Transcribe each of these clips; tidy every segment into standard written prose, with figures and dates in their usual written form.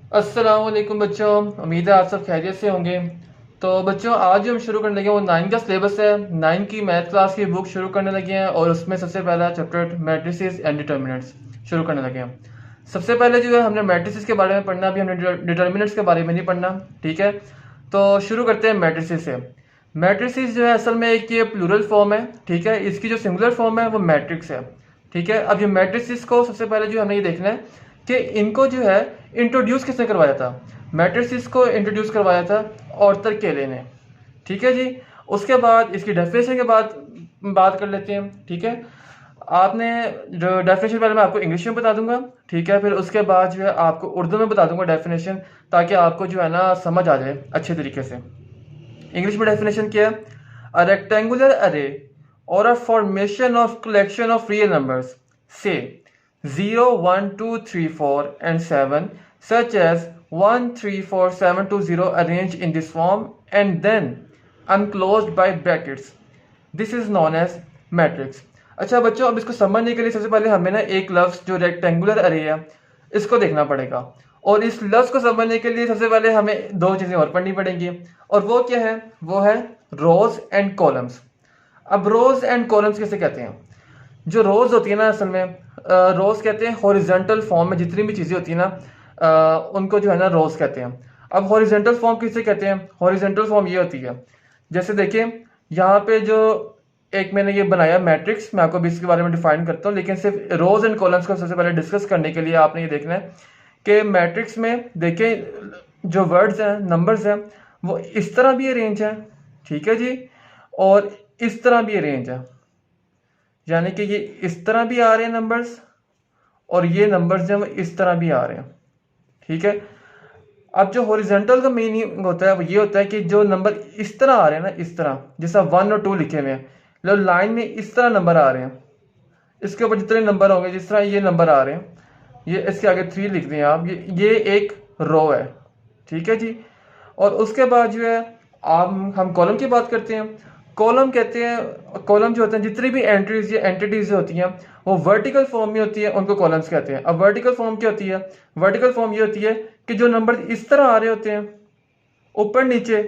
अस्सलाम वालेकुम बच्चों, उम्मीद है आप सब खैरियत से होंगे। तो बच्चों, आज जो हम शुरू करने लगे हैं वो 9 का सिलेबस है। 9 की मैथ क्लास की बुक शुरू करने लगे हैं और उसमें सबसे पहला चैप्टर मैट्रिसेस एंड डिटर्मिनेंट्स शुरू करने लगे हैं। सबसे पहले जो है हमने मैट्रिसेस के बारे में पढ़ना, अभी हमने डिटर्मिनेंट्स के बारे में नहीं पढ़ना। ठीक है, तो शुरू करते हैं मैट्रिसेस से। मैट्रिसेस जो है असल में एक ये प्लूरल फॉर्म है। ठीक है, इसकी जो सिंगुलर फॉर्म है वो मैट्रिक्स है। ठीक है, अब ये मैट्रिसेस को सबसे पहले जो हमें ये देखना है कि इनको जो है इंट्रोड्यूस किसने करवाया था। मैट्रिसेस को इंट्रोड्यूस करवाया था ऑर्थर केले ने। ठीक है जी। उसके बाद इसकी डेफिनेशन के बाद बात कर लेते हैं। ठीक है, आपने जो डेफिनेशन पहले मैं आपको इंग्लिश में बता दूंगा। ठीक है, फिर उसके बाद जो है आपको उर्दू में बता दूंगा डेफिनेशन, ताकि आपको जो है ना समझ आ जाए अच्छे तरीके से। इंग्लिश में डेफिनेशन क्या है? अ रेक्टेंगुलर अरे और a formation of collection of real numbers से 0 1 2 3 4 and 7 such as 1 3 4 7 2 0 arranged in this form and then unclosed by brackets. This is known as matrix. अच्छा बच्चों, अब इसको समझने के लिए सबसे पहले हमें ना एक लफ्ज जो रेक्टेंगुलर अरे है इसको देखना पड़ेगा। और इस लफ्ज को समझने के लिए सबसे पहले हमें दो चीजें और पढ़नी पड़ेंगी। और वो क्या है? वो है रोज एंड कॉलम्स। अब रोज एंड कॉलम्स किसे कहते हैं? जो रोज होती है ना, असल में रोज कहते हैं हॉरिजॉन्टल फॉर्म में जितनी भी चीजें होती है ना, उनको जो है ना रोज कहते हैं। अब हॉरिजॉन्टल फॉर्म किसे कहते हैं? हॉरिजॉन्टल फॉर्म ये होती है, जैसे देखिए यहाँ पे जो एक मैंने ये बनाया मैट्रिक्स, मैं आपको भी इसके बारे में डिफाइन करता हूँ, लेकिन सिर्फ रोज एंड कॉलम्स को सबसे पहले डिस्कस करने के लिए आपने ये देखना है कि मैट्रिक्स में देखिए जो वर्ड्स हैं, नंबर्स हैं, वो इस तरह भी अरेंज है। ठीक है जी, और इस तरह भी अरेंज है, यानी कि ये इस तरह भी आ रहे हैं नंबर्स, और ये नंबर्स जो है इस तरह भी आ रहे हैं। ठीक है, अब जो हॉरिजॉन्टल का मीनिंग होता है वो ये होता है कि जो नंबर इस तरह आ रहे हैं ना, इस तरह जैसा 1 और 2 लिखे हुए हैं, मतलब लाइन में इस तरह नंबर आ रहे हैं, इसके ऊपर जितने नंबर होंगे, जिस तरह ये नंबर आ रहे हैं, ये इसके आगे 3 लिख दें आप, ये एक रो है। ठीक है जी। और उसके बाद जो है आप हम कॉलम की बात करते हैं। कॉलम कहते हैं, कॉलम जो होते हैं जितनी भी एंट्रीज या एंटिटीज होती हैं वो वर्टिकल फॉर्म में होती है, उनको कॉलम्स कहते हैं। अब वर्टिकल फॉर्म क्या होती है? वर्टिकल फॉर्म ये होती है कि जो नंबर इस तरह आ रहे होते हैं ऊपर नीचे,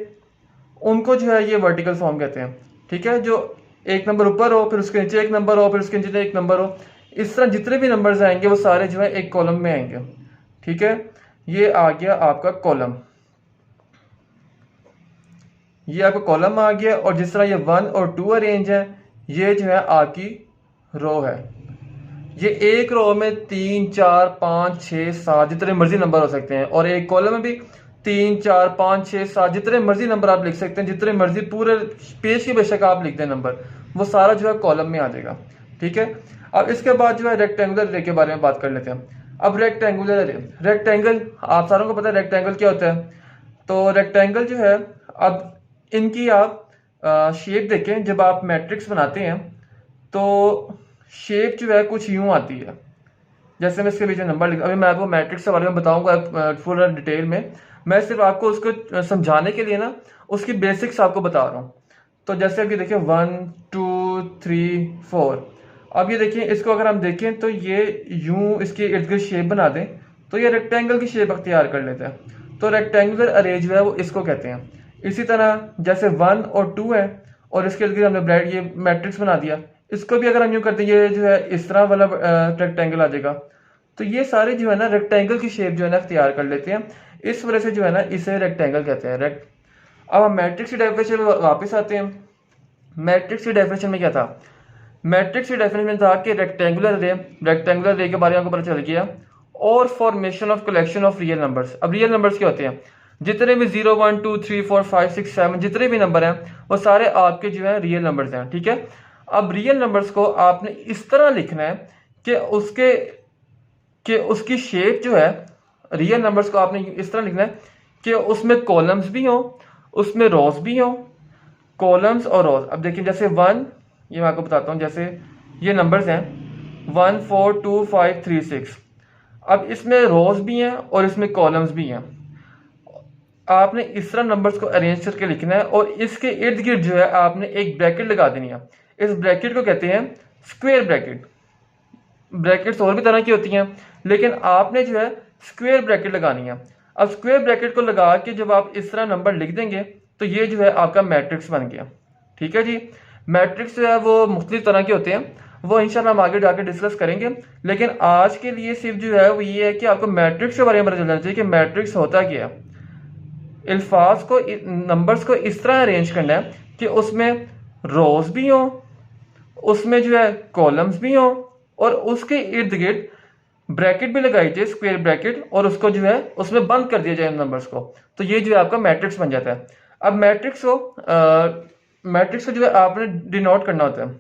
उनको जो है ये वर्टिकल फॉर्म कहते हैं। ठीक है, जो एक नंबर ऊपर हो, फिर उसके नीचे एक नंबर हो, फिर उसके नीचे एक नंबर हो, इस तरह जितने भी नंबर्स आएंगे वो सारे जो है एक कॉलम में आएंगे। ठीक है, ये आ गया आपका कॉलम, ये आपका कॉलम आ गया। और जिस तरह ये 1 और 2 अरेंज है, ये जो है आपकी रो है। ये एक रो में 3 4 5 6 7 जितने मर्जी नंबर हो सकते हैं, और एक कॉलम में भी 3 4 5 6 7 जितने मर्जी नंबर आप लिख सकते हैं, जितने मर्जी पूरे पेज की बेशक आप लिख दें नंबर, वो सारा जो है कॉलम में आ जाएगा। ठीक है, अब इसके बाद जो है रेक्टेंगुलर अरे के बारे में बात कर लेते हैं। अब रेक्टेंगुलर अरे, रेक्टेंगल आप सारों को पता है रेक्टेंगल क्या होता है। तो रेक्टेंगल जो है, अब इनकी आप शेप देखें, जब आप मैट्रिक्स बनाते हैं तो शेप जो है कुछ यूं आती है। जैसे मैं इसके पीछे नंबर लिख, अभी मैं आपको मैट्रिक्स के बारे में बताऊंगा पूरा डिटेल में, मैं सिर्फ आपको उसको समझाने के लिए ना उसकी बेसिक्स आपको बता रहा हूँ। तो जैसे अभी देखिए 1 2 3 4, अब ये देखिए इसको अगर हम देखें तो ये यूं इसके इर्द गिर्द शेप बना दें तो ये रेक्टेंगल की शेप अख्तियार कर लेता है। तो रेक्टेंगुलर अरे जो है वो इसको कहते हैं। इसी तरह जैसे 1 और 2 है और इसके इर्द गिर्द हमने ब्रैकेट ये मैट्रिक्स बना दिया, इसको भी अगर हम यूं करते हैं ये जो है इस तरह वाला रेक्टेंगल आ जाएगा। तो ये सारे जो है ना रेक्टेंगल की शेप जो है ना अख्तियार कर लेते हैं, इस वजह से जो है ना इसे रेक्टेंगल कहते हैं। अब हम मैट्रिक्स की डेफिनेशन में वापस आते हैं। मैट्रिक्स की डेफिनेशन में क्या था? मैट्रिक्स की डेफिनेशन में था कि रेक्टेंगुलर रे, रेक्टेंगुलर रे के बारे में आपको पता चल गया। और formation of collection of real numbers. अब रियल नंबर्स क्या होते हैं? जितने भी 0 1 2 3 4 5 6 7 जितने भी नंबर हैं वो सारे आपके जो है रियल नंबर्स हैं। ठीक है, अब रियल नंबर्स को आपने इस तरह लिखना है कि उसकी शेप जो है, रियल नंबर्स को आपने इस तरह लिखना है कि उसमें कॉलम्स भी हों, उसमें रोज भी हों, कॉलम्स और रोज। अब देखिए जैसे 1, ये मैं आपको बताता हूँ, जैसे ये नंबर्स हैं 1 4 2 5 3 6, अब इसमें रोज भी हैं और इसमें कॉलम्स भी हैं। आपने इस तरह नंबर्स को अरेंज करके लिखना है और इसके इर्द गिर्द जो है आपने एक ब्रैकेट लगा देनी है। इस ब्रैकेट को कहते हैं स्क्वायर ब्रैकेट। ब्रैकेट्स और भी तरह की होती हैं, लेकिन आपने जो है स्क्वायर ब्रैकेट लगानी है। अब स्क्वायर ब्रैकेट को लगा के जब आप इस तरह नंबर लिख देंगे तो ये जो है आपका मैट्रिक्स बन गया। ठीक है जी। मैट्रिक्स जो है वो मुख्तलिफ तरह के होते हैं, वो इंशाल्लाह हम आगे जाकर डिस्कस करेंगे, लेकिन आज के लिए सिर्फ जो है वो ये है कि आपको मैट्रिक्स के बारे में पता चलना चाहिए कि मैट्रिक्स होता क्या है। अल्फाज को, नंबर्स को इस तरह अरेंज करना है कि उसमें रोज भी हो, उसमें जो है कॉलम्स भी हो, और उसके इर्द गिर्द ब्रैकेट भी लगाई जाए, स्क्वायर ब्रैकेट, और उसको जो है उसमें बंद कर दिया जाए नंबर्स को, तो ये जो है आपका मैट्रिक्स बन जाता है। अब मैट्रिक्स को जो है आपने डिनोट करना होता है।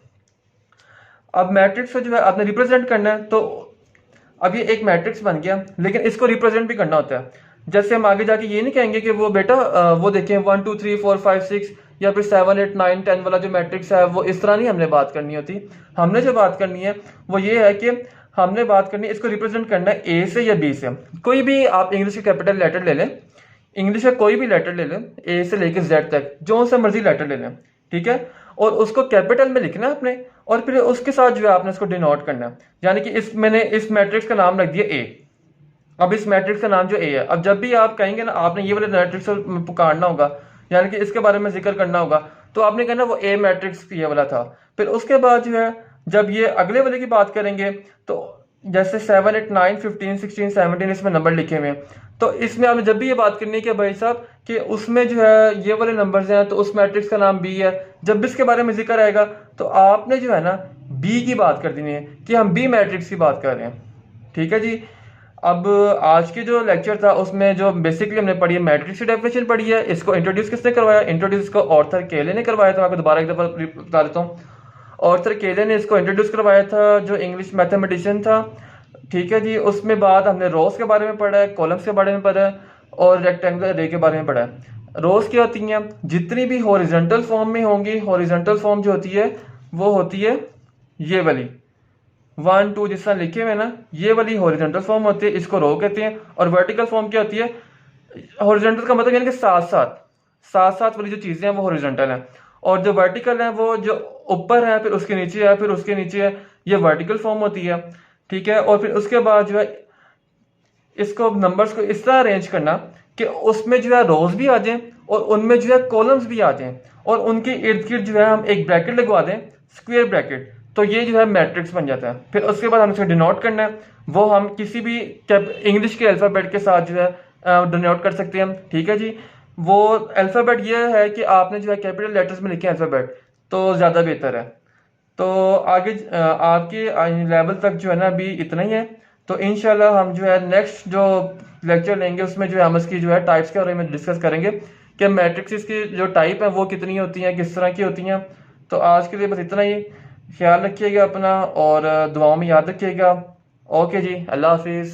अब मैट्रिक्स को जो है आपने रिप्रेजेंट करना है, तो अब ये एक मैट्रिक्स बन गया, लेकिन इसको रिप्रेजेंट भी करना होता है। जैसे हम आगे जाके ये नहीं कहेंगे कि वो बेटा वो देखें 1 2 3 4 5 6 या फिर 7 8 9 10 वाला जो मैट्रिक्स है वो इस तरह नहीं हमने बात करनी होती। हमने जो बात करनी है वो ये है कि हमने बात करनी है, इसको रिप्रेजेंट करना है ए से या बी से। कोई भी आप इंग्लिश के कैपिटल लेटर ले लें, इंग्लिश का कोई भी लेटर ले लें, ए से लेकर जेड तक जो सा मर्जी लेटर ले लें, ठीक है, और उसको कैपिटल में लिखना है आपने, और फिर उसके साथ जो है आपने उसको डिनोट करना है। यानी कि मैंने इस मैट्रिक्स का नाम रख दिया ए। अब इस मैट्रिक्स का नाम जो ए है, अब जब भी आप कहेंगे ना आपने ये वाले मैट्रिक्स को पुकारना होगा, यानी कि इसके बारे में जिक्र करना होगा, तो आपने कहना वो ए मैट्रिक्स ये वाला था। फिर उसके बाद जो है जब ये अगले वाले की बात करेंगे, तो जैसे 7 8 9 15 16 17 इसमें नंबर लिखे हुए हैं, तो इसमें आपने जब भी ये बात करनी है कि भाई साहब कि उसमें जो है ये वाले नंबर्स हैं, तो उस मैट्रिक्स का नाम बी है। जब भी इसके बारे में जिक्र आएगा तो आपने जो है ना बी की बात कर देनी है कि हम बी मैट्रिक्स की बात कर रहे हैं। ठीक है जी। अब आज के जो लेक्चर था उसमें जो बेसिकली हमने पढ़ी है मैट्रिक्स की डेफिनेशन पढ़ी है। इसको इंट्रोड्यूस किसने करवाया? इंट्रोड्यूस इसको ऑर्थर केले ने करवाया था। मैं आपको दोबारा एक दफा बता देता हूँ। ऑर्थर केले ने इसको इंट्रोड्यूस करवाया था, जो इंग्लिश मैथमेटिशियन था। ठीक है जी। उसमें बाद हमने रोज के बारे में पढ़ा है, कॉलम्स के बारे में पढ़ा है, और रेक्टेंगुलर रे के बारे में पढ़ा है। रोज क्या होती हैं? जितनी भी हॉरिजॉन्टल फॉर्म में होंगी, हॉरिजॉन्टल फॉर्म जो होती है वो होती है ये वाली 1 2 जिस तरह लिखे हुए ना, ये वाली हॉरिजॉन्टल फॉर्म होती है, इसको रो कहते हैं। और वर्टिकल फॉर्म क्या होती है? हॉरिजॉन्टल का मतलब यानी कि साथ साथ वाली जो चीजें हैं वो हॉरिजॉन्टल हैं, और जो वर्टिकल है वो जो ऊपर है फिर उसके नीचे है फिर उसके नीचे है, ये वर्टिकल फॉर्म होती है। ठीक है। और फिर उसके बाद जो है इसको नंबर्स को इस तरह अरेंज करना कि उसमें जो है रोज भी आ जाएं और उनमें जो है कॉलम्स भी आ जाएं, और उनके इर्द गिर्द जो है हम एक ब्रैकेट लगवा दें, स्क्वायर ब्रैकेट, तो ये जो है मैट्रिक्स बन जाता है। फिर उसके बाद हम इसको डिनोट करना है, वो हम किसी भी इंग्लिश के अल्फाबेट के साथ जो है डिनोट कर सकते हैं। ठीक है जी। वो अल्फाबेट ये है कि आपने जो है कैपिटल लेटर्स में लिखे अल्फाबेट, तो ज़्यादा बेहतर है। तो आगे आपके लेवल तक जो है ना अभी इतना ही है। तो इंशाल्लाह हम जो है नेक्स्ट जो लेक्चर लेंगे उसमें जो है हम इसकी जो है टाइप्स के बारे में डिस्कस करेंगे कि मैट्रिक्स की जो टाइप है वो कितनी होती हैं, किस तरह की होती हैं। तो आज के लिए बस इतना ही। ख्याल रखिएगा अपना, और दुआओं में याद रखिएगा। ओके जी, अल्लाह हाफिज़।